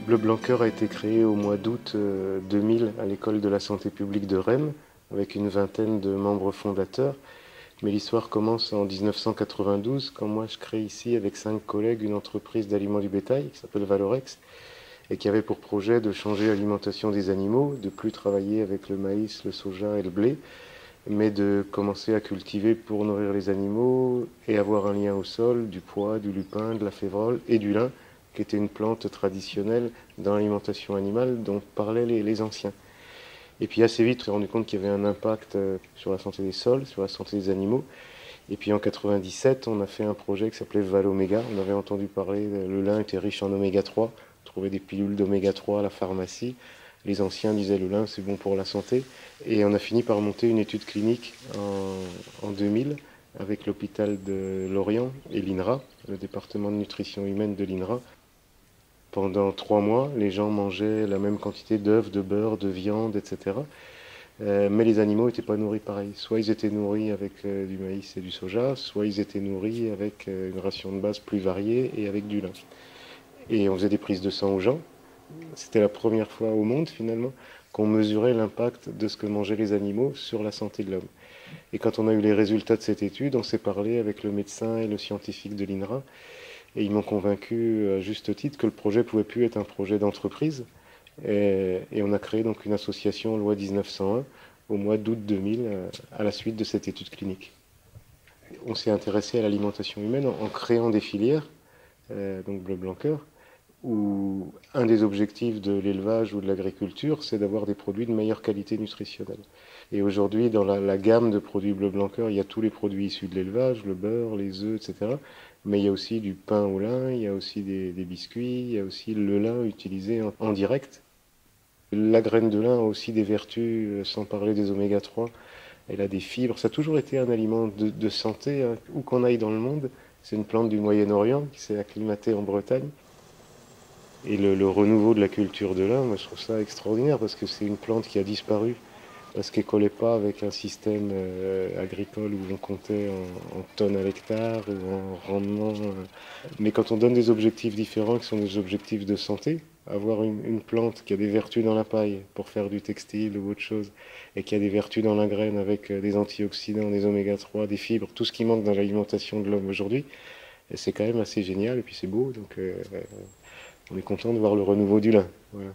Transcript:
Bleu Blanc Cœur a été créé au mois d'août 2000 à l'école de la santé publique de Rennes, avec une vingtaine de membres fondateurs. Mais l'histoire commence en 1992, quand moi je crée ici avec 5 collègues une entreprise d'aliments du bétail qui s'appelle Valorex et qui avait pour projet de changer l'alimentation des animaux, de plus travailler avec le maïs, le soja et le blé, mais de commencer à cultiver pour nourrir les animaux et avoir un lien au sol, du pois, du lupin, de la févrole et du lin, qui était une plante traditionnelle dans l'alimentation animale dont parlaient les anciens. Et puis assez vite, on s'est rendu compte qu'il y avait un impact sur la santé des sols, sur la santé des animaux. Et puis en 97, on a fait un projet qui s'appelait Valoméga. On avait entendu parler, le lin était riche en oméga 3. On trouvait des pilules d'oméga 3 à la pharmacie. Les anciens disaient le lin c'est bon pour la santé. Et on a fini par monter une étude clinique en 2000 avec l'hôpital de Lorient et l'INRA, le département de nutrition humaine de l'INRA. Pendant 3 mois, les gens mangeaient la même quantité d'œufs, de beurre, de viande, etc. Mais les animaux n'étaient pas nourris pareil. Soit ils étaient nourris avec du maïs et du soja, soit ils étaient nourris avec une ration de base plus variée et avec du lin. Et on faisait des prises de sang aux gens. C'était la première fois au monde finalement qu'on mesurait l'impact de ce que mangeaient les animaux sur la santé de l'homme. Et quand on a eu les résultats de cette étude, on s'est parlé avec le médecin et le scientifique de l'INRA. Et ils m'ont convaincu à juste titre que le projet pouvait plus être un projet d'entreprise. Et on a créé donc une association Loi 1901 au mois d'août 2000 à la suite de cette étude clinique. On s'est intéressé à l'alimentation humaine en créant des filières, donc Bleu Blanc Cœur, où un des objectifs de l'élevage ou de l'agriculture, c'est d'avoir des produits de meilleure qualité nutritionnelle. Et aujourd'hui, dans la gamme de produits Bleu Blanc Cœur, il y a tous les produits issus de l'élevage, le beurre, les œufs, etc. Mais il y a aussi du pain au lin, il y a aussi des biscuits, il y a aussi le lin utilisé en direct. La graine de lin a aussi des vertus, sans parler des oméga 3. Elle a des fibres. Ça a toujours été un aliment de santé, hein, où qu'on aille dans le monde. C'est une plante du Moyen-Orient qui s'est acclimatée en Bretagne. Et le renouveau de la culture de lin, moi, je trouve ça extraordinaire parce que c'est une plante qui a disparu parce qu'elle ne collait pas avec un système agricole où on comptait en tonnes à l'hectare ou en rendement. Mais quand on donne des objectifs différents qui sont des objectifs de santé, avoir une plante qui a des vertus dans la paille pour faire du textile ou autre chose, et qui a des vertus dans la graine avec des antioxydants, des oméga 3, des fibres, tout ce qui manque dans l'alimentation de l'homme aujourd'hui, c'est quand même assez génial et puis c'est beau, donc on est content de voir le renouveau du lin. Voilà.